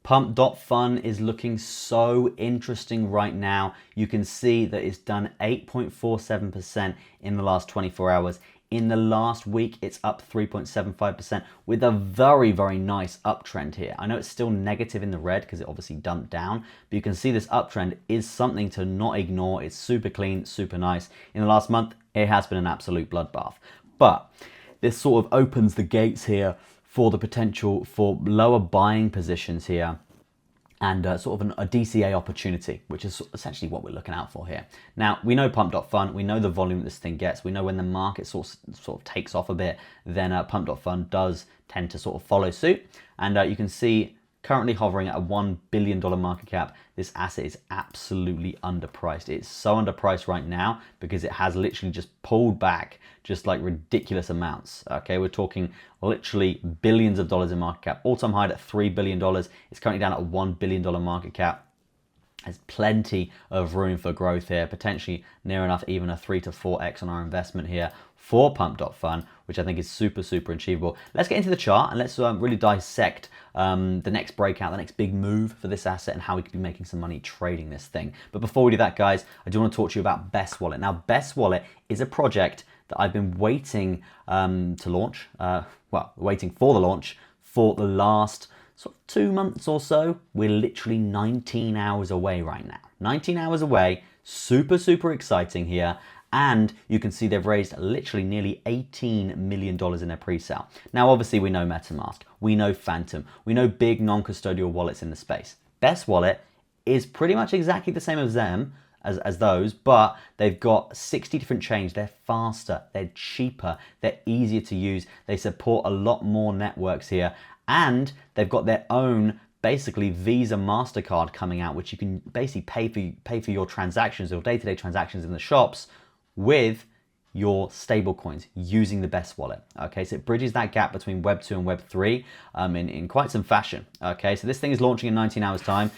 Pump.fun is looking so interesting right now. You can see that it's done 8.47% in the last 24 hours. In the last week, it's up 3.75% with a very, very nice uptrend here. I know it's still negative in the red because it obviously dumped down, but you can see this uptrend is something to not ignore. It's super clean, super nice. In the last month, it has been an absolute bloodbath. But this sort of opens the gates here for the potential for lower buying positions here and sort of a DCA opportunity, which is essentially what we're looking out for here. Now, we know Pump.fun, we know the volume that this thing gets, we know when the market sort of takes off a bit, then Pump.fun does tend to sort of follow suit. And you can see currently hovering at a $1 billion market cap. This asset is absolutely underpriced. It's so underpriced right now because it has literally just pulled back just like ridiculous amounts. Okay, we're talking literally billions of dollars in market cap. All-time high at $3 billion. It's currently down at a $1 billion market cap. There's plenty of room for growth here, potentially near enough even a 3 to 4x on our investment here for Pump.fun, which I think is super, super achievable. Let's get into the chart and let's really dissect the next breakout, the next big move for this asset and how we could be making some money trading this thing. But before we do that, guys, I do want to talk to you about Best Wallet. Now, Best Wallet is a project that I've been waiting to launch, waiting for the launch for the last sort of 2 months or so. We're literally 19 hours away right now. 19 hours away, super, super exciting here. And you can see they've raised literally nearly $18 million in their pre-sale. Now, obviously, we know MetaMask, we know Phantom, we know big non-custodial wallets in the space. Best Wallet is pretty much exactly the same as them, as those, but they've got 60 different chains. They're faster, they're cheaper, they're easier to use. They support a lot more networks here, and they've got their own basically Visa MasterCard coming out, which you can basically pay for your transactions, your day-to-day transactions in the shops with your stable coins using the Best Wallet. Okay, so it bridges that gap between Web 2 and Web 3 in quite some fashion. Okay, so this thing is launching in 19 hours time.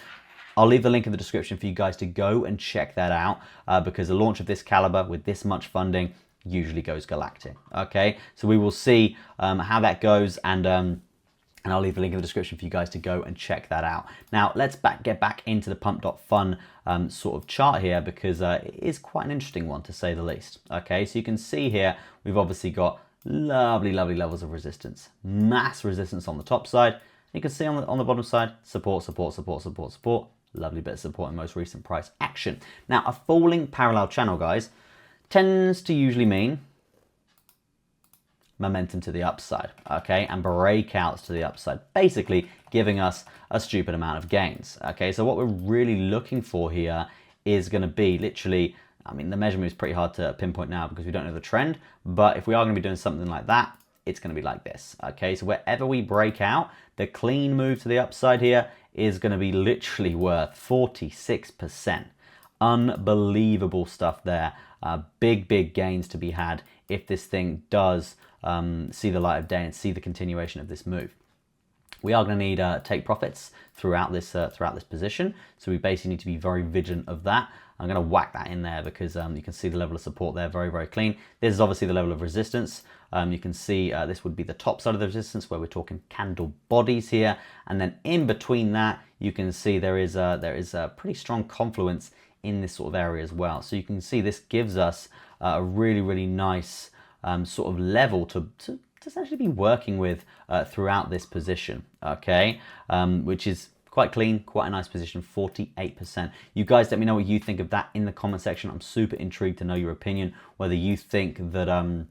I'll leave the link in the description for you guys to go and check that out because a launch of this caliber with this much funding usually goes galactic. Okay, so we will see how that goes, and I'll leave the link in the description for you guys to go and check that out. Now, let's get back into the Pump.fun sort of chart here because it is quite an interesting one to say the least. Okay, so you can see here, we've obviously got lovely, lovely levels of resistance. Mass resistance on the top side. You can see on the bottom side, support, support, support, support, support. Lovely bit of support in most recent price action. Now, a falling parallel channel, guys, tends to usually mean momentum to the upside, okay, and breakouts to the upside, basically giving us a stupid amount of gains, okay? So what we're really looking for here is going to be literally, I mean, the measurement is pretty hard to pinpoint now because we don't know the trend, but if we are going to be doing something like that, it's going to be like this, okay? So wherever we break out, the clean move to the upside here is going to be literally worth 46%. Unbelievable stuff there. Big, big gains to be had if this thing does see the light of day and see the continuation of this move. We are going to need take profits throughout this position, so we basically need to be very vigilant of that. I'm going to whack that in there because you can see the level of support there, very, very clean. This is obviously the level of resistance. You can see this would be the top side of the resistance where we're talking candle bodies here, and then in between that you can see there is a pretty strong confluence in this sort of area as well. So you can see this gives us a really, really nice sort of level to essentially be working with throughout this position, okay, which is quite clean, quite a nice position, 48%. You guys let me know what you think of that in the comment section. I'm super intrigued to know your opinion, whether you think that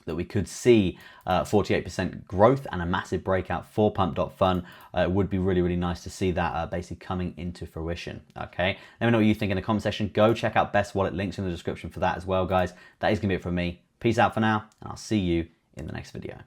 that we could see 48% growth and a massive breakout for Pump.fun. It would be really, really nice to see that basically coming into fruition, okay? Let me know what you think in the comment section. Go check out Best Wallet, links in the description for that as well, guys. That is going to be it from me. Peace out for now, and I'll see you in the next video.